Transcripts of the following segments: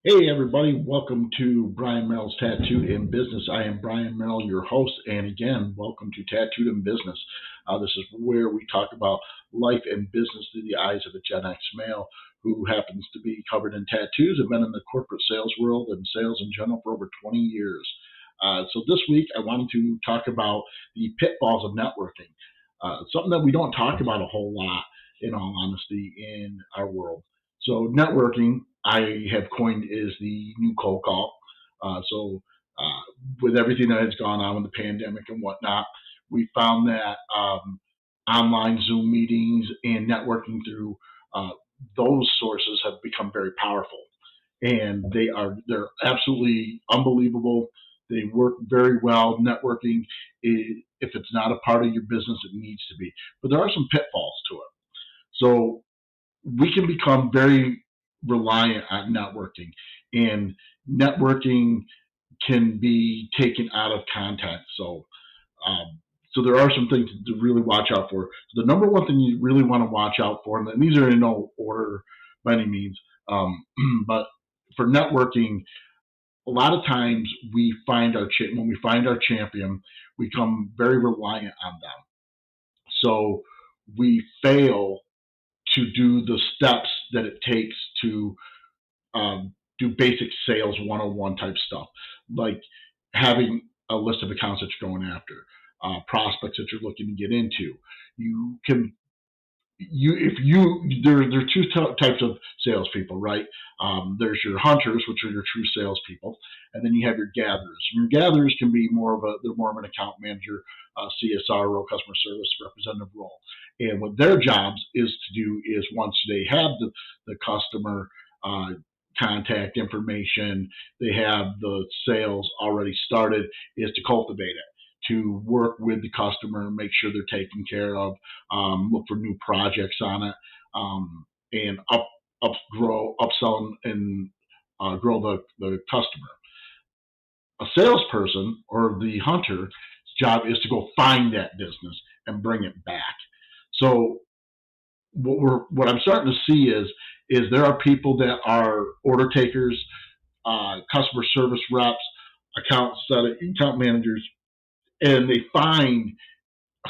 Hey everybody, welcome to Brian Merrill's Tattooed in Business. I am Brian Merrill, your host, and again, welcome to Tattooed in Business. This is where we talk about life and business through the eyes of a Gen X male who happens to be covered in tattoos and been in the corporate sales world and sales in general for over 20 years. So this week, I wanted to talk about the pitfalls of networking, something that we don't talk about a whole lot, in all honesty, in our world. So networking, I have coined, is the new cold call. So with everything that has gone on with the pandemic and whatnot, we found that online Zoom meetings and networking through uh, those sources have become very powerful, and they're absolutely unbelievable. They work very well. Networking, if it's not a part of your business, it needs to be. But there are some pitfalls to it. So we can become very reliant on networking, and networking can be taken out of context. Um, so there are some things to really watch out for. So the number one thing you really want to watch out for, and these are in no order by any means, but for networking, a lot of times when we find our champion, we become very reliant on them. So we fail to do the steps that it takes to do basic sales 101 type stuff, like having a list of accounts that you're going after, prospects that you're looking to get into. You can if you there are two types of salespeople, right? There's your hunters, which are your true salespeople, and then you have your gatherers. And your gatherers can be they're more of an account manager, CSR role, customer service representative role, and what their jobs is to do is once they have the customer contact information, they have the sales already started, is to cultivate it, to work with the customer, make sure they're taken care of, look for new projects on it, and upsell, and grow the customer. A salesperson or the hunter's job is to go find that business and bring it back. So what I'm starting to see is there are people that are order takers, customer service reps, account managers, and they find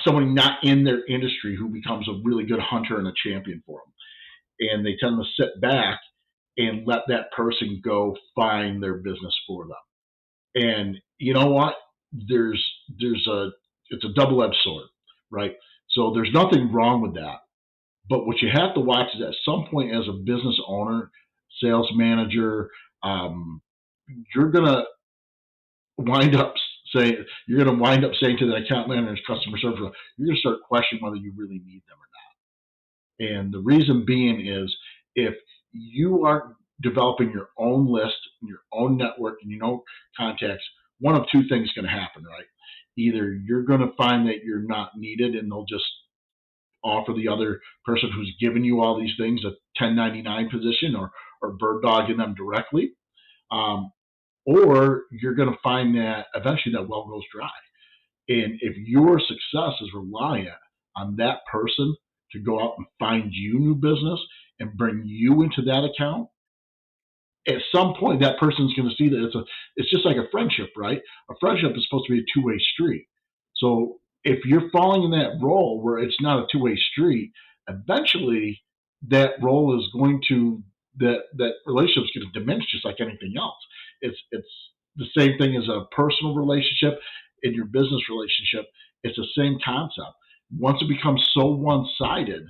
somebody not in their industry who becomes a really good hunter and a champion for them. And they tend to sit back and let that person go find their business for them. And you know what? There's there's a it's a double-edged sword, right? So there's nothing wrong with that. But what you have to watch is at some point as a business owner, sales manager, um, you're gonna wind up you're going to wind up saying to the account manager's customer service, you're going to start questioning whether you really need them or not. And the reason being is if you are developing your own list, your own network, and your own contacts, one of two things is going to happen, right? Either you're going to find that you're not needed and they'll just offer the other person who's given you all these things a 1099 position, or bird dogging them directly. Um, or you're going to find that eventually that well goes dry. And if your success is reliant on that person to go out and find you new business and bring you into that account, at some point that person's going to see that it's just like a friendship, right? A friendship is supposed to be a two-way street. So if you're falling in that role where it's not a two-way street, eventually that role is going to that relationship is going to diminish just like anything else. It's the same thing as a personal relationship in your business relationship. It's the same concept. Once it becomes so one-sided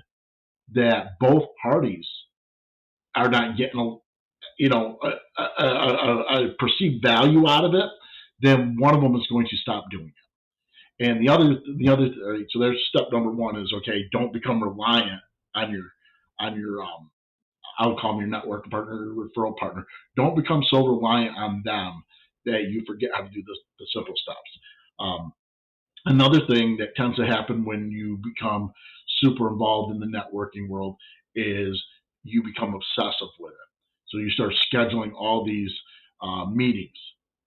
that both parties are not getting a perceived value out of it, then one of them is going to stop doing it. And so there's step number one is, okay, don't become reliant on your I'll call them your network partner, your referral partner. Don't become so reliant on them that you forget how to do the simple steps. Um, Another thing that tends to happen when you become super involved in the networking world is you become obsessive with it. So you start scheduling all these meetings.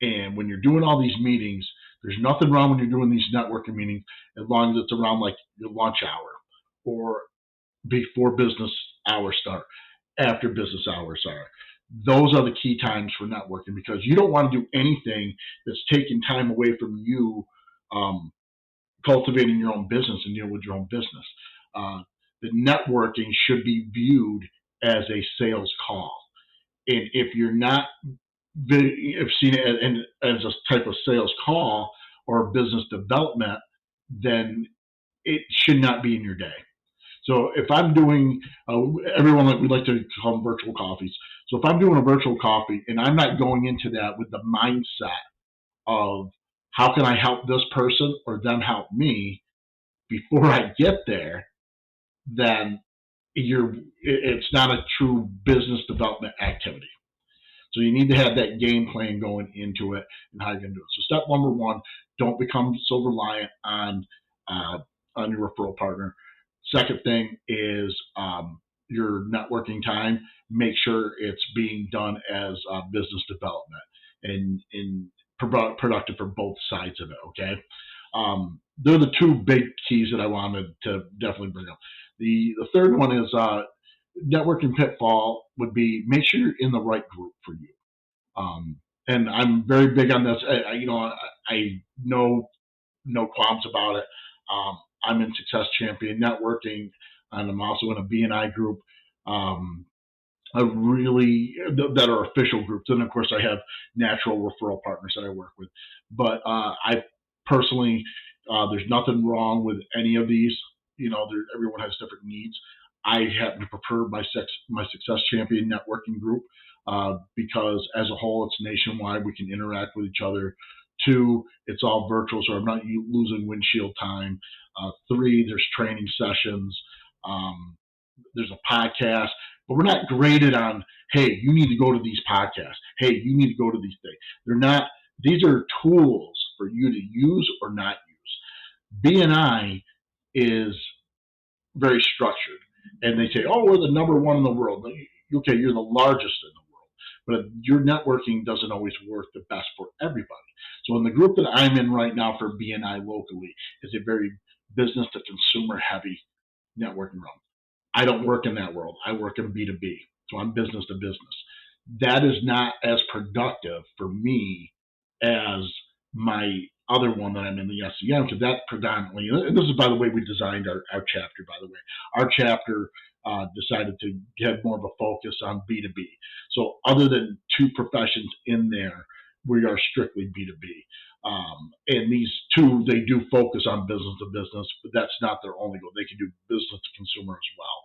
And when you're doing all these meetings, there's nothing wrong when you're doing these networking meetings as long as it's around like your lunch hour or before business hours start, after business hours are. those are the key times for networking, because you don't want to do anything that's taking time away from you cultivating your own business and dealing with your own business. The networking should be viewed as a sales call. And if you're not if seen it as a type of sales call or business development, then it should not be in your day. So if I'm doing, everyone, we like to call them virtual coffees. So if I'm doing a virtual coffee and I'm not going into that with the mindset of how can I help this person or them help me before I get there, then it's not a true business development activity. So you need to have that game plan going into it and how you're going to do it. So step number one, don't become so reliant uh, on your referral partner. Second thing is your networking time. Make sure it's being done as business development and productive for both sides of it. Okay, they're the two big keys that I wanted to definitely bring up. The third one is networking pitfall would be make sure you're in the right group for you. And I'm very big on this. I know no qualms about it. I'm in Success Champion Networking, and I'm also in a BNI group. That are official groups, and of course I have natural referral partners that I work with. But I personally, there's nothing wrong with any of these. Everyone has different needs. I happen to prefer my Success Champion Networking group because as a whole, it's nationwide. We can interact with each other. Two, it's all virtual, so I'm not losing windshield time. Three, there's training sessions. There's a podcast, but we're not graded on, hey, you need to go to these podcasts. Hey, you need to go to these things. They're not, these are tools for you to use or not use. BNI is very structured, and they say, oh, we're the number one in the world. Okay, you're the largest in the world, but your networking doesn't always work the best for everybody. So in the group that I'm in right now for BNI locally is a very business to consumer heavy networking realm. I don't work in that world. I work in B2B. So I'm business to business. That is not as productive for me as my other one that I'm in, the SEM, because that predominantly, and this is, by the way, we designed our chapter, by the way. Our chapter decided to get more of a focus on B2B. So other than two professions in there, we are strictly B2B. And these two, they do focus on business to business, but that's not their only goal. They can do business to consumer as well.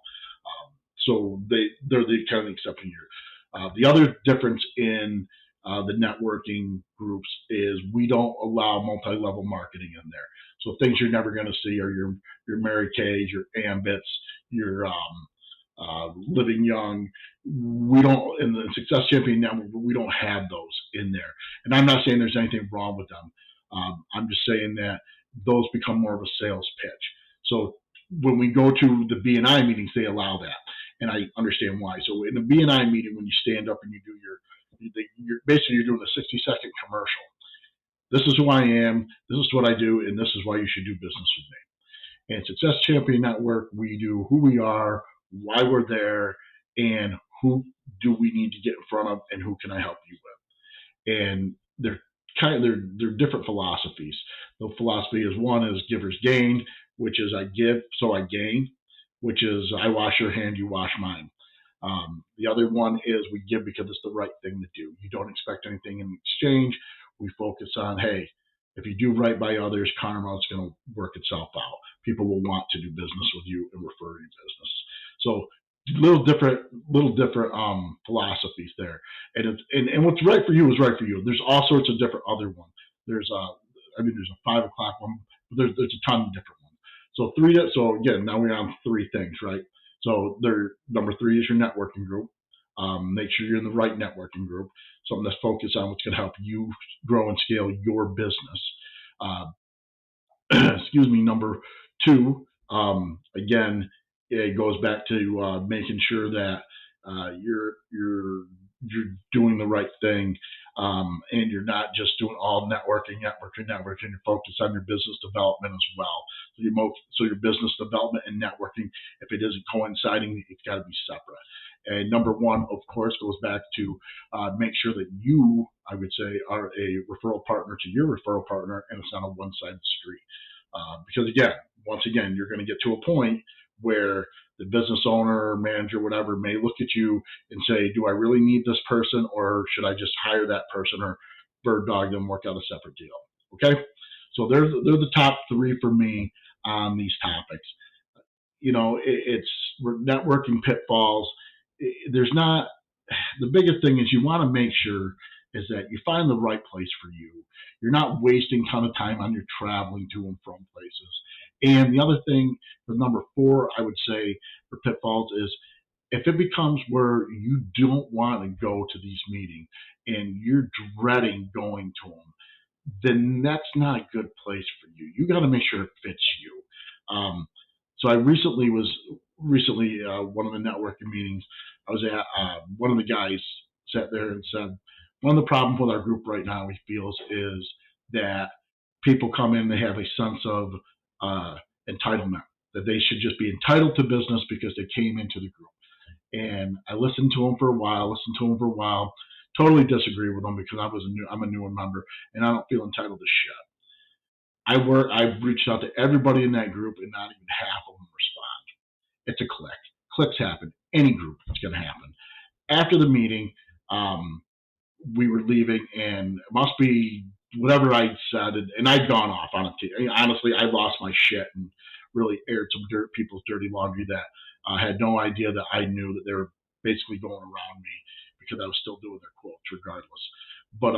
So they're the kind of exception here. The other difference in the networking groups is we don't allow multi-level marketing in there. So things you're never going to see are your Mary Kays, your Ambits, your Living Young. We don't, in the Success Champion Network, we don't have those in there. And I'm not saying there's anything wrong with them. I'm just saying that those become more of a sales pitch. So when we go to the BNI meetings, they allow that. And I understand why. So in the BNI meeting, when you stand up and you do you're doing a 60-second commercial. This is who I am. This is what I do, and this is why you should do business with me. And Success Champion Network, we do who we are, why we're there, and who do we need to get in front of, and who can I help you with. And they're different philosophies. The philosophy is, one is giver's gain, which is I give so I gain, which is I wash your hand, you wash mine. The other one is we give because it's the right thing to do. You don't expect anything in exchange. We focus on, hey, if you do right by others, karma is going to work itself out. People will want to do business with you and refer you business. So little different philosophies there. And what's right for you is right for you. There's all sorts of different other ones. There's a 5 o'clock one, but there's a ton of different ones. So again, now we're on three things, right? So number 3 is your networking group. Make sure you're in the right networking group, something that's focused on what's going to help you grow and scale your business. Excuse me. Number 2, again, it goes back to making sure that you're doing the right thing, and you're not just doing all networking. You're focused on your business development as well. So your business development and networking, if it isn't coinciding, it's got to be separate. And number one, of course, goes back to make sure that you, I would say, are a referral partner to your referral partner, and it's not on one side of the street. Because again, once again, you're going to get to a point where the business owner, manager, whatever, may look at you and say, do I really need this person, or should I just hire that person or bird dog them, work out a separate deal? Okay? So they're the top three for me on these topics. It's networking pitfalls. There's not, the biggest thing is you want to make sure is that you find the right place for you. You're not wasting a ton of time on your traveling to and from places. And the other thing for number four, I would say for pitfalls is if it becomes where you don't want to go to these meetings and you're dreading going to them, then that's not a good place for you. You got to make sure it fits you. So I recently one of the networking meetings I was at. One of the guys sat there and said, one of the problems with our group right now, he feels, is that people come in, they have a sense of entitlement, that they should just be entitled to business because they came into the group. And I listened to him for a while, totally disagree with him because I'm a newer member and I don't feel entitled to shit. I've reached out to everybody in that group and not even half of them respond. It's a click. Clicks happen. Any group, it's going to happen. After the meeting, we were leaving, and it must be whatever I said, and I'd gone off on it. Honestly, I lost my shit and really aired some people's dirty laundry that I had no idea that I knew that they were basically going around me because I was still doing their quotes regardless. But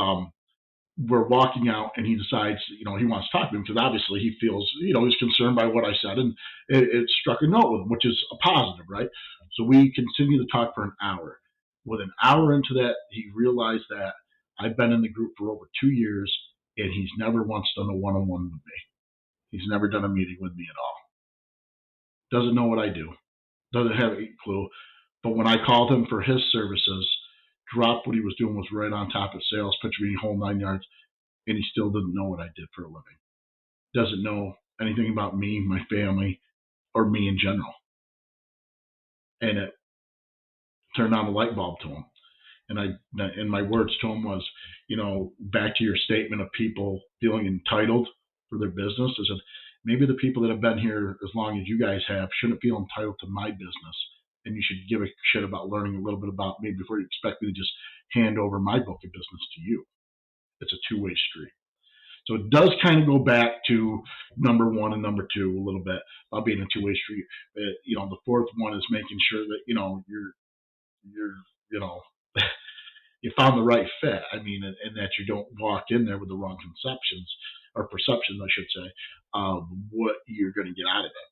we're walking out, and he decides, he wants to talk to me because obviously he feels, he's concerned by what I said, and it struck a note with him, which is a positive, right? So we continue to talk for an hour. With an hour into that, he realized that I've been in the group for over 2 years, and he's never once done a one-on-one with me. He's never done a meeting with me at all. Doesn't know what I do. Doesn't have a clue. But when I called him for his services, dropped what he was doing, was right on top of sales, pitch me whole 9 yards, and he still didn't know what I did for a living. Doesn't know anything about me, my family, or me in general. And it turned on the light bulb to him. And my words to him was, back to your statement of people feeling entitled for their business, is that maybe the people that have been here as long as you guys have shouldn't feel entitled to my business. And you should give a shit about learning a little bit about me before you expect me to just hand over my book of business to you. It's a two-way street. So it does kind of go back to number one and number two a little bit about being a two-way street. The fourth one is making sure that, you're you found the right fit. And that you don't walk in there with the wrong conceptions or perceptions, I should say, of what you're going to get out of it.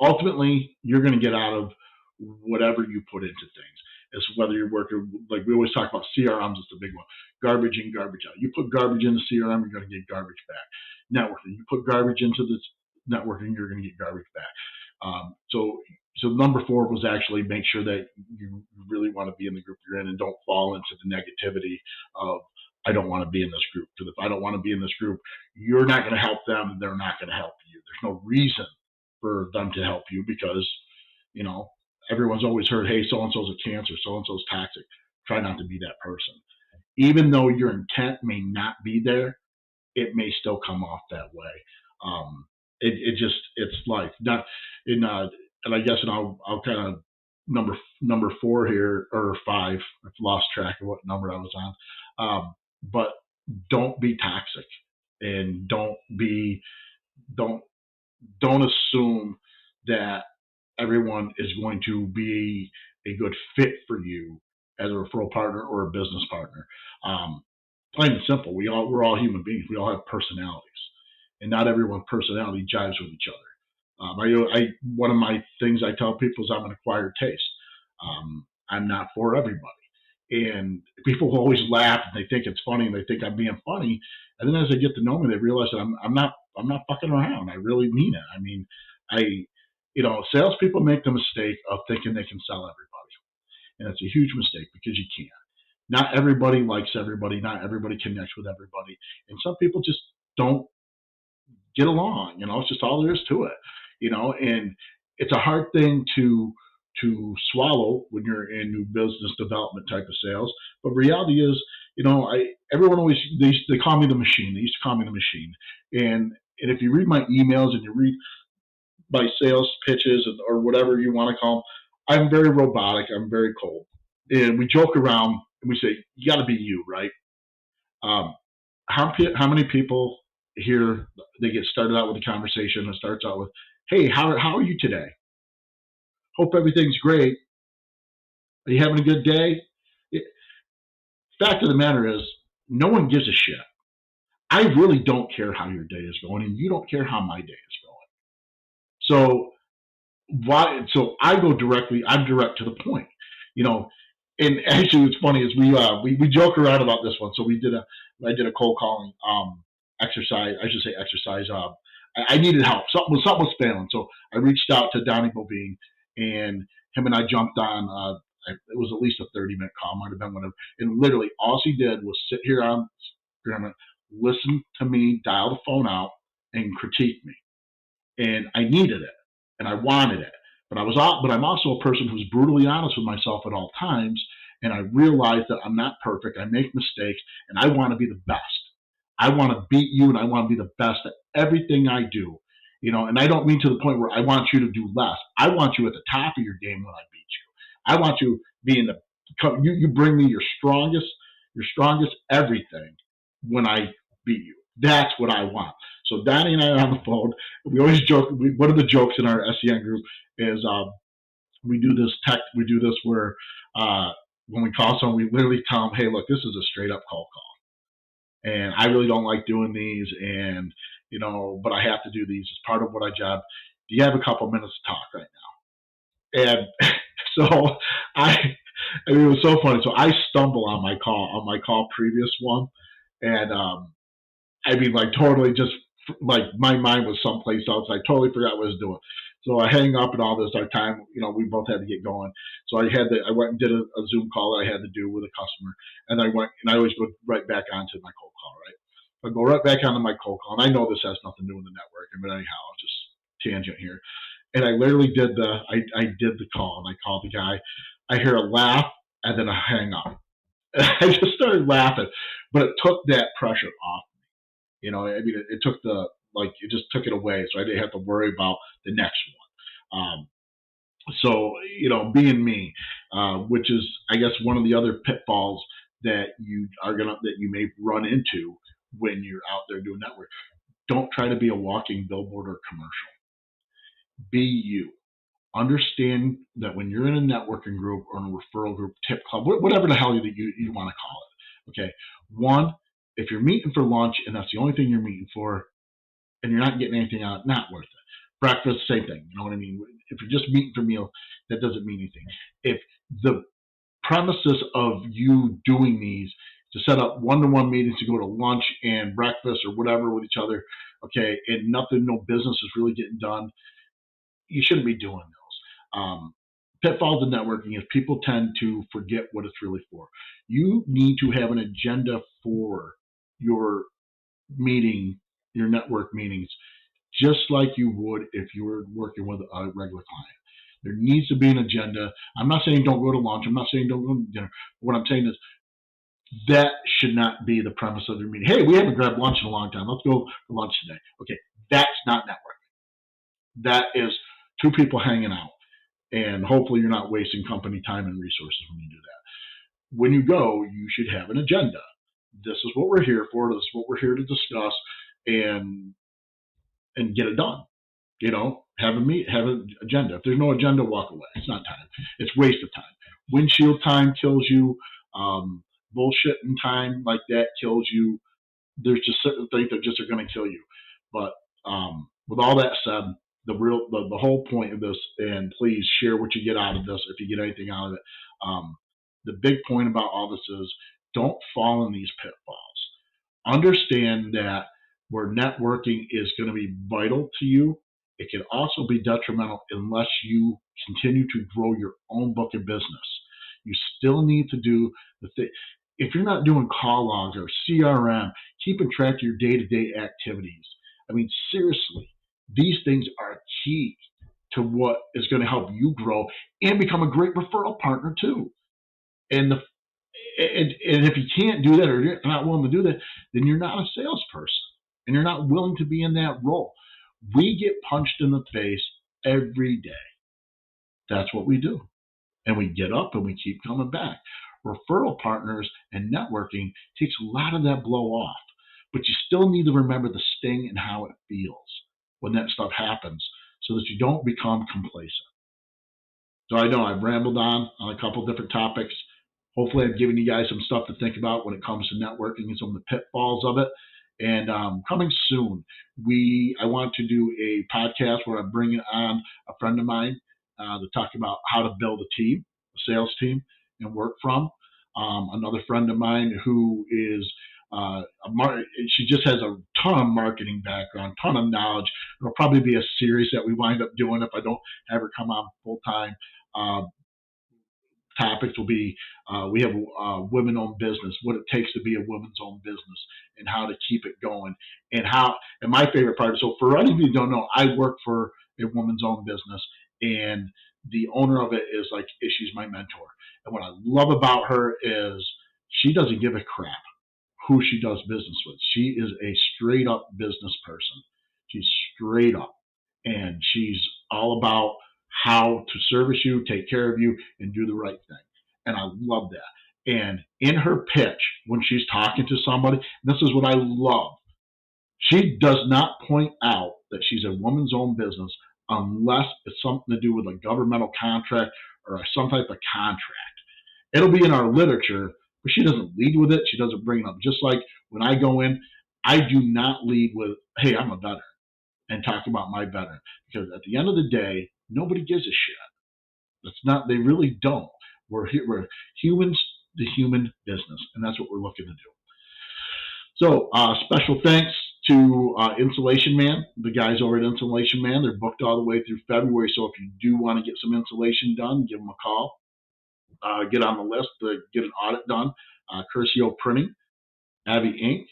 Ultimately, you're going to get out of whatever you put into things. It's whether you're working, like we always talk about CRMs, is the big one. Garbage in, garbage out. You put garbage into CRM, you're going to get garbage back. Networking, you put garbage into this networking, you're going to get garbage back. So number four was actually make sure that you really want to be in the group you're in and don't fall into the negativity of, I don't want to be in this group. Because if I don't want to be in this group, you're not going to help them and they're not going to help you. There's no reason for them to help you because, everyone's always heard, hey, so-and-so's a cancer, so-and-so's toxic. Try not to be that person. Even though your intent may not be there, it may still come off that way. It's life. Not in, and I guess, and I'll kind of number four here, or five. I've lost track of what number I was on. But don't be toxic, and don't assume that everyone is going to be a good fit for you as a referral partner or a business partner. Plain and simple, we're all human beings. We all have personalities, and not everyone's personality jives with each other. One of my things I tell people is I'm an acquired taste. I'm not for everybody. And people will always laugh and they think it's funny and they think I'm being funny. And then as they get to know me, they realize that I'm not fucking around. I really mean it. Salespeople make the mistake of thinking they can sell everybody. And it's a huge mistake because you can't. Not everybody likes everybody. Not everybody connects with everybody. And some people just don't get along. It's just all there is to it. And it's a hard thing to swallow when you're in new business development type of sales. But reality is, everyone always they call me the machine. They used to call me the machine. And if you read my emails and you read my sales pitches or whatever you want to call them, I'm very robotic. I'm very cold. And we joke around and we say, you got to be you, right? Um, how many people here, they get started out with a conversation that starts out with, hey, how are you today? Hope everything's great. Are you having a good day? It, Fact of the matter is, no one gives a shit. I really don't care how your day is going, and you don't care how my day is going. So why? So I go directly. I'm direct to the point. You know, and actually, what's funny is we joke around about this one. So I did a cold calling exercise. I should say exercise. I needed help. Something was failing. So I reached out to Donnie Bovine, and him and I jumped on. It was at least a 30-minute call, might have been whatever. And literally, all he did was sit here on, listen to me, dial the phone out, and critique me. And I needed it, and I wanted it. But I'm also a person who's brutally honest with myself at all times, and I realize that I'm not perfect. I make mistakes, and I want to be the best. I want to beat you, and I want to be the best at everything I do. And I don't mean to the point where I want you to do less. I want you at the top of your game when I beat you. I want you being you bring me your strongest everything when I beat you. That's what I want. So Donnie and I are on the phone. We always joke. One of the jokes in our SEN group is we do this where when we call someone, we literally tell them, "Hey, look, this is a straight up cold call, and I really don't like doing these, and but I have to do these as part of what I job. Do you have a couple minutes to talk right now?" And so I mean, it was so funny. So I stumble on my call previous one, and I mean, like totally just like my mind was someplace else. I totally forgot what I was doing. So I hang up and all this. Our time, we both had to get going. So I went and did a Zoom call that I had to do with a customer, and I always go right back onto my cold call, right? I go right back onto my cold call, and I know this has nothing to do with the networking, but anyhow, just tangent here. And I literally I did the call, and I called the guy. I hear a laugh, and then I hang up. I just started laughing, but it took that pressure off. I mean, it took it just took it away, so I didn't have to worry about the next one. So, being me, which is, I guess, one of the other pitfalls that you may run into when you're out there doing network. Don't try to be a walking billboard or commercial. Be you. Understand that when you're in a networking group or in a referral group, tip club, whatever the hell you want to call it. Okay. One, if you're meeting for lunch and that's the only thing you're meeting for, and you're not getting anything out, not worth it. Breakfast, same thing. You know what I mean? If you're just meeting for meal, that doesn't mean anything. If the premises of you doing these to set up one-to-one meetings to go to lunch and breakfast or whatever with each other, okay, and no business is really getting done, you shouldn't be doing those. Pitfalls of networking is people tend to forget what it's really for. You need to have an agenda for your meeting, your network meetings, just like you would if you were working with a regular client. There needs to be an agenda. I'm not saying don't go to lunch. I'm not saying don't go to dinner. What I'm saying is that should not be the premise of your meeting. Hey, we haven't grabbed lunch in a long time. Let's go for lunch today. Okay, that's not networking. That is two people hanging out. And hopefully you're not wasting company time and resources when you do that. When you go, you should have an agenda. This is what we're here for. This is what we're here to discuss and get it done. Have an agenda. If there's no agenda, walk away. It's not time. It's waste of time. Windshield time kills you. Bullshitting time like that kills you. There's just certain things that just are going to kill you. But with all that said, the whole point of this, and please share what you get out of this if you get anything out of it. The big point about all this is don't fall in these pitfalls. Understand that where networking is going to be vital to you, it can also be detrimental unless you continue to grow your own book of business. You still need to do the thing. If you're not doing call logs or CRM, keeping track of your day-to-day activities. I mean, seriously, these things are key to what is going to help you grow and become a great referral partner too. And if you can't do that, or you're not willing to do that, then you're not a salesperson and you're not willing to be in that role. We get punched in the face every day. That's what we do. And we get up and we keep coming back. Referral partners and networking takes a lot of that blow off, but you still need to remember the sting and how it feels when that stuff happens so that you don't become complacent. So I know I've rambled on a couple of different topics. Hopefully I've given you guys some stuff to think about when it comes to networking and some of the pitfalls of it. And coming soon, I want to do a podcast where I'm bringing on a friend of mine to talk about how to build a team, a sales team, and work from. Another friend of mine who is she just has a ton of marketing background, ton of knowledge. It'll probably be a series that we wind up doing if I don't have her come on full time. Topics will be we have women-owned business, what it takes to be a women's owned business, and how to keep it going. And my favorite part is, so for any of you who don't know, I work for a woman's owned business, and the owner of it she's my mentor. And what I love about her is she doesn't give a crap who she does business with. She is a straight up business person. She's straight up, and she's all about how to service you, take care of you, and do the right thing. And I love that. And in her pitch, when she's talking to somebody, this is what I love. She does not point out that she's a woman's own business unless it's something to do with a governmental contract or some type of contract. It'll be in our literature, but she doesn't lead with it. She doesn't bring it up. Just like when I go in, I do not lead with, hey, I'm a veteran, and talk about my veteran. Because at the end of the day, nobody gives a shit. That's not, they really don't. We're humans, the human business, and that's what we're looking to do. So special thanks to Insulation Man, the guys over at Insulation Man. They're booked all the way through February, so if you do want to get some insulation done, give them a call. Get on the list to get an audit done. Curcio Printing, Avi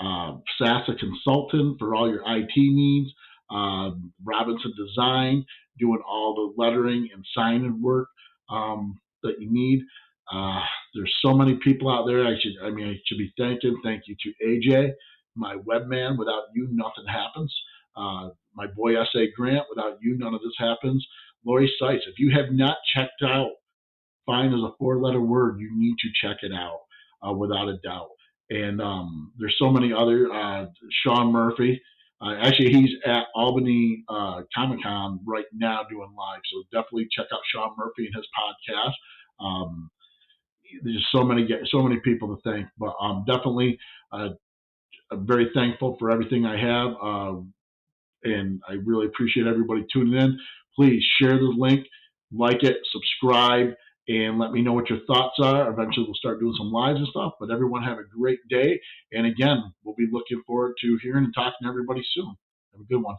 Inc., SASA Consultant for all your IT needs, Robinson Design, doing all the lettering and signing work that you need. There's so many people out there. I should be thanking. Thank you to AJ, my webman. Without you, nothing happens. My boy S.A. Grant, without you, none of this happens. Lori Seitz, if you have not checked out Fine is a 4-letter word, you need to check it out without a doubt. And there's so many other, Sean Murphy. Actually, he's at Albany Comic Con right now doing live, so definitely check out Sean Murphy and his podcast. There's so many people to thank, but definitely I'm very thankful for everything I have, and I really appreciate everybody tuning in. Please share the link, like it, subscribe, and let me know what your thoughts are. Eventually, we'll start doing some lives and stuff. But everyone have a great day. And again, we'll be looking forward to hearing and talking to everybody soon. Have a good one.